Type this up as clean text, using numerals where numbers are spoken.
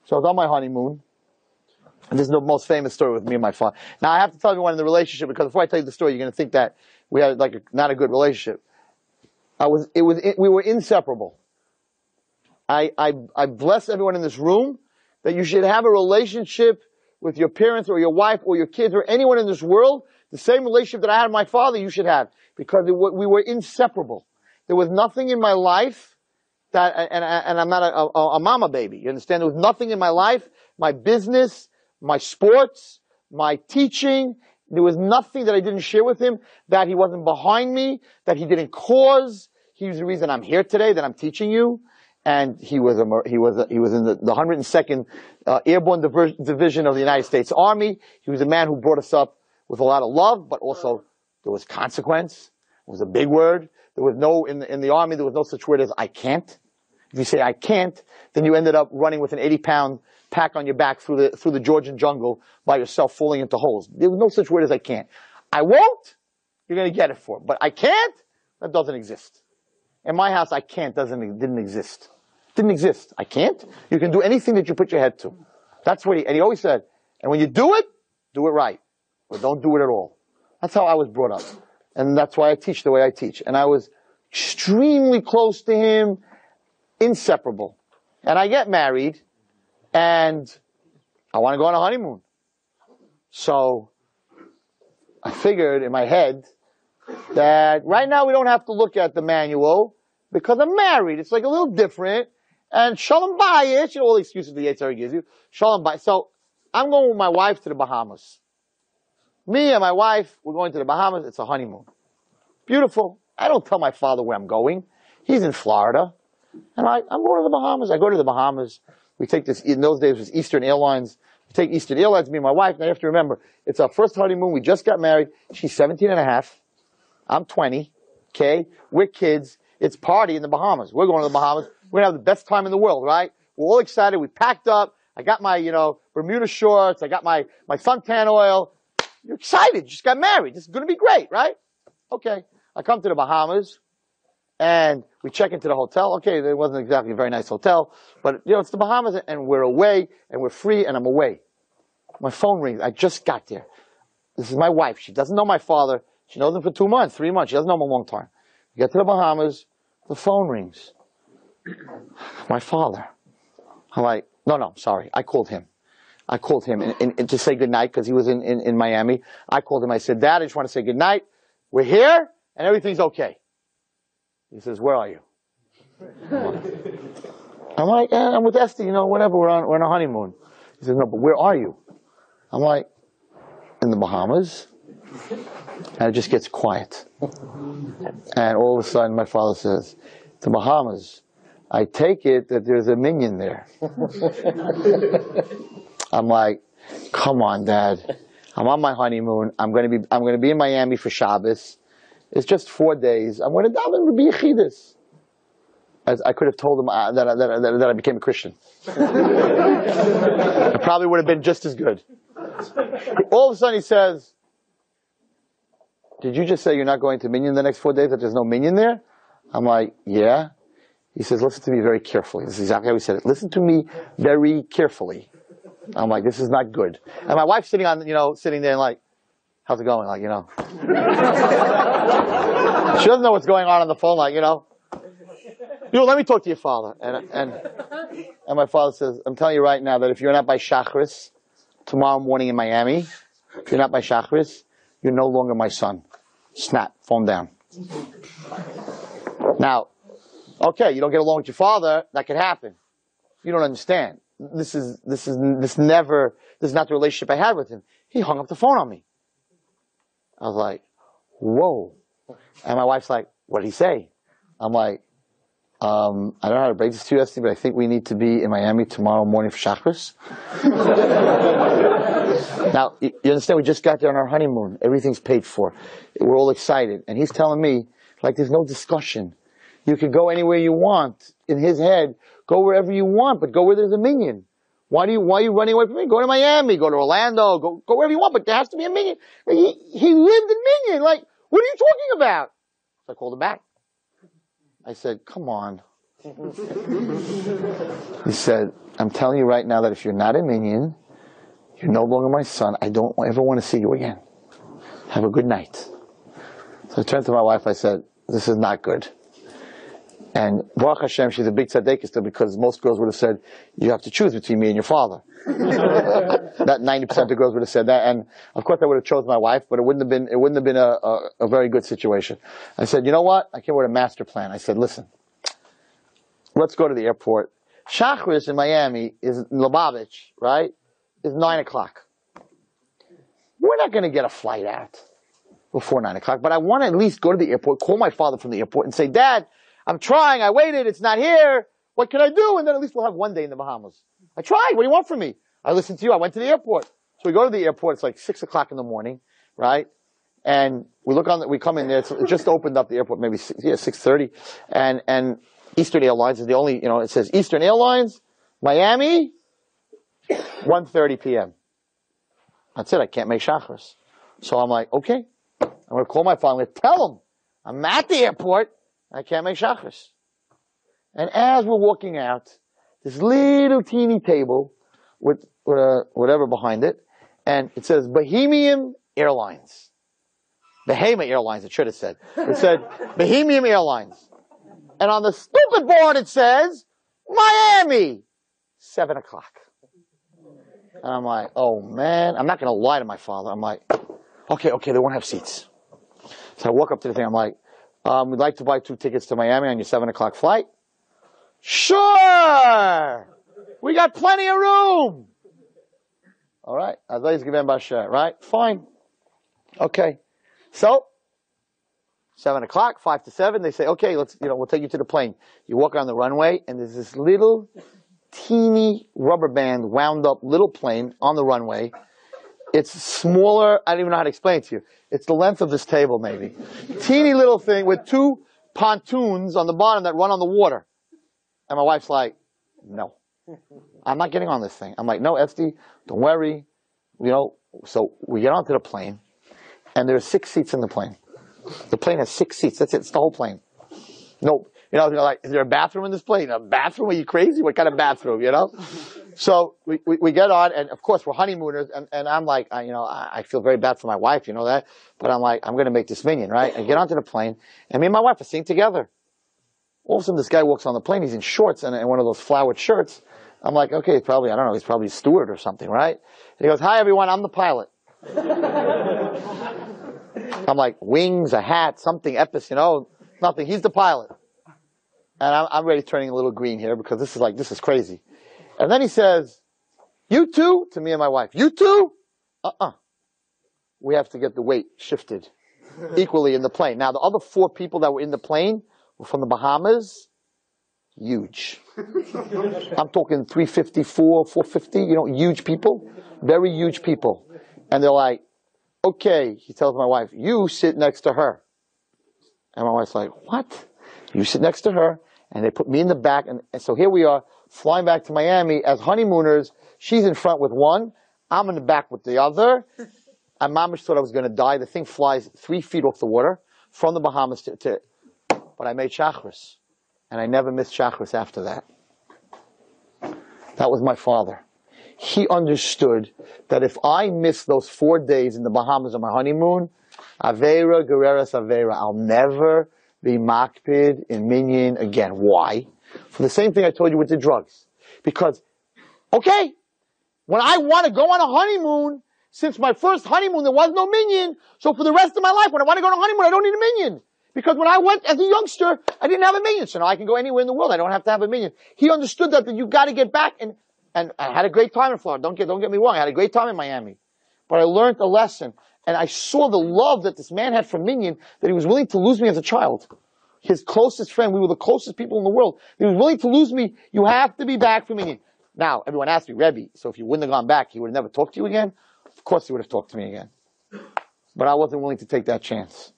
So I was on my honeymoon. And this is the most famous story with me and my father. Now I have to tell everyone in the relationship, because before I tell you the story, you're going to think that we had like not a good relationship. We were inseparable. I bless everyone in this room that you should have a relationship with your parents or your wife or your kids or anyone in this world, the same relationship that I had with my father you should have, because we were inseparable. There was nothing in my life that, and I'm not a mama baby, you understand? There was nothing in my life, my business, my sports, my teaching, there was nothing that I didn't share with him, that he wasn't behind me, that he didn't cause. He was the reason I'm here today, that I'm teaching you. And he was in the 102nd Airborne Division of the United States Army. He was a man who brought us up with a lot of love, but also there was consequence. It was a big word. There was in the Army, there was no such word as I can't. If you say I can't, then you ended up running with an 80-pound pack on your back through the Georgian jungle by yourself, falling into holes. There was no such word as I can't. I won't, you're going to get it for. But I can't, that doesn't exist. In my house, I can't didn't exist. Didn't exist. I can't. You can do anything that you put your head to. That's what he always said. And when you do it right. Or don't do it at all. That's how I was brought up. And that's why I teach the way I teach. And I was extremely close to him, inseparable. And I get married, and I want to go on a honeymoon. So I figured in my head that right now we don't have to look at the manual because I'm married. It's like a little different. And shalom bayit, all the excuses the Yitzhak gives you. Shalom bayit. So I'm going with my wife to the Bahamas. Me and my wife, we're going to the Bahamas. It's a honeymoon. Beautiful. I don't tell my father where I'm going. He's in Florida. And I'm going to the Bahamas. I go to the Bahamas. We take this, in those days it was Eastern Airlines. We take Eastern Airlines, me and my wife. Now you have to remember, it's our first honeymoon. We just got married. She's 17 and a half. I'm 20. Okay? We're kids. It's party in the Bahamas. We're going to the Bahamas. We're going to have the best time in the world, right? We're all excited. We packed up. I got my, Bermuda shorts. I got my suntan oil. You're excited. You just got married. This is going to be great, right? Okay. I come to the Bahamas, and we check into the hotel. Okay, it wasn't exactly a very nice hotel, but, it's the Bahamas, and we're away, and we're free, and I'm away. My phone rings. I just got there. This is my wife. She doesn't know my father. She knows him for 2 months, 3 months. She doesn't know him a long time. We get to the Bahamas. The phone rings. My father. I'm like, no, sorry. I called him and to say goodnight because he was in Miami. I called him. I said, Dad, I just want to say goodnight. We're here and everything's okay. He says, where are you? I'm like, I'm with Esther, whatever. We're on a honeymoon. He says, no, but where are you? I'm like, in the Bahamas. And it just gets quiet. And all of a sudden my father says, the Bahamas. I take it that there's a minion there. I'm like, come on, Dad. I'm on my honeymoon. I'm going to be in Miami for Shabbos. It's just 4 days. I'm going to daven and be Yechidus. I could have told him that I became a Christian. It probably would have been just as good. All of a sudden he says, did you just say you're not going to Minyan the next 4 days, that there's no Minyan there? I'm like, yeah. He says, listen to me very carefully. This is exactly how he said it. Listen to me very carefully. I'm like, this is not good. And my wife's sitting there and like, how's it going? Like, she doesn't know what's going on the phone, like, let me talk to your father. And my father says, I'm telling you right now that if you're not by Shachris tomorrow morning in Miami, if you're not by Shachris, you're no longer my son. Snap, phone down. Now, okay, you don't get along with your father, that could happen. You don't understand. This is not the relationship I had with him. He hung up the phone on me. I was like, whoa. And my wife's like, what did he say? I'm like, I don't know how to break this to you, Esther, but I think we need to be in Miami tomorrow morning for Shacharis. Now, you understand, we just got there on our honeymoon. Everything's paid for. We're all excited. And he's telling me, like, there's no discussion. You can go anywhere you want. In his head, go wherever you want, but go where there's a minion. Why are you running away from me? Go to Miami, go to Orlando, go wherever you want, but there has to be a minion. He lived in Minion. Like, what are you talking about? So I called him back. I said, come on. He said, I'm telling you right now that if you're not a minion, you're no longer my son. I don't ever want to see you again. Have a good night. So I turned to my wife, I said, this is not good. And Baruch Hashem, she's a big tzaddik because most girls would have said, you have to choose between me and your father. That 90% of the girls would have said that, and of course I would have chosen my wife, but it wouldn't have been a very good situation. I said, you know what? I came with a master plan. I said, listen, let's go to the airport. Shachris in Miami is in Lubavitch, right? Is 9 o'clock. We're not going to get a flight out before 9 o'clock, but I want to at least go to the airport, call my father from the airport and say, Dad, I'm trying, I waited, it's not here. What can I do? And then at least we'll have one day in the Bahamas. I tried. What do you want from me? I listened to you. I went to the airport. So we go to the airport. It's like 6 o'clock in the morning, right? And we come in there. It just opened up the airport, maybe 6:30. And Eastern Airlines is the only, it says Eastern Airlines, Miami, 1:30 p.m. That's it. I can't make shachris. So I'm like, okay. I'm going to call my father. I'm going to tell him I'm at the airport. I can't make shachris. And as we're walking out, this little teeny table with whatever behind it, and it says Bahamian Airlines. Bahama Airlines, it should have said. It said Bahamian Airlines. And on the stupid board it says Miami, 7 o'clock. And I'm like, oh man, I'm not going to lie to my father. I'm like, okay, they won't have seats. So I walk up to the thing, I'm like, we'd like to buy 2 tickets to Miami on your 7 o'clock flight. Sure! We got plenty of room! Alright, right? Fine. Okay. So, 7 o'clock, 5 to 7, they say, okay, we'll take you to the plane. You walk on the runway, and there's this little, teeny rubber band wound up little plane on the runway. It's smaller, I don't even know how to explain it to you. It's the length of this table, maybe. Teeny little thing with 2 pontoons on the bottom that run on the water. And my wife's like, no, I'm not getting on this thing. I'm like, no, Esty, don't worry. So we get onto the plane, and there are 6 seats in the plane. The plane has 6 seats. That's it. It's the whole plane. No, like, is there a bathroom in this plane? A bathroom? Are you crazy? What kind of bathroom, So we get on, and of course we're honeymooners, and I'm like, I feel very bad for my wife, that, but I'm like, I'm going to make this minion, right? I get onto the plane, and me and my wife are sitting together. All of a sudden, this guy walks on the plane. He's in shorts and one of those flowered shirts. I'm like, okay, he's probably a steward or something, right? And he goes, hi, everyone, I'm the pilot. I'm like, wings, a hat, something, epis, nothing. He's the pilot. And I'm already turning a little green here because this is crazy. And then he says, you two, to me and my wife, you two? We have to get the weight shifted equally in the plane. Now, the other 4 people that were in the plane were from the Bahamas. Huge. I'm talking 354, 450, huge people. Very huge people. And they're like, okay, he tells my wife, you sit next to her. And my wife's like, what? You sit next to her. And they put me in the back. And so here we are, flying back to Miami as honeymooners. She's in front with one. I'm in the back with the other. And Mamish thought I was going to die. The thing flies 3 feet off the water from the Bahamas but I made shachris. And I never missed shachris after that. That was my father. He understood that if I missed those 4 days in the Bahamas on my honeymoon, Aveira, Guerreras Aveira, I'll never be makpid in minyan again. Why? For the same thing I told you with the drugs. Because, okay, when I want to go on a honeymoon, since my first honeymoon there was no minyan, so for the rest of my life, when I want to go on a honeymoon, I don't need a minyan. Because when I went as a youngster, I didn't have a minyan, so now I can go anywhere in the world. I don't have to have a minyan. He understood that you got to get back, and I had a great time in Florida. Don't get me wrong, I had a great time in Miami. But I learned a lesson, and I saw the love that this man had for minyan, that he was willing to lose me as a child. His closest friend, we were the closest people in the world. He was willing to lose me. You have to be back for minyan. Now, everyone asked me, Rebbe, so if you wouldn't have gone back, he would have never talked to you again? Of course he would have talked to me again. But I wasn't willing to take that chance.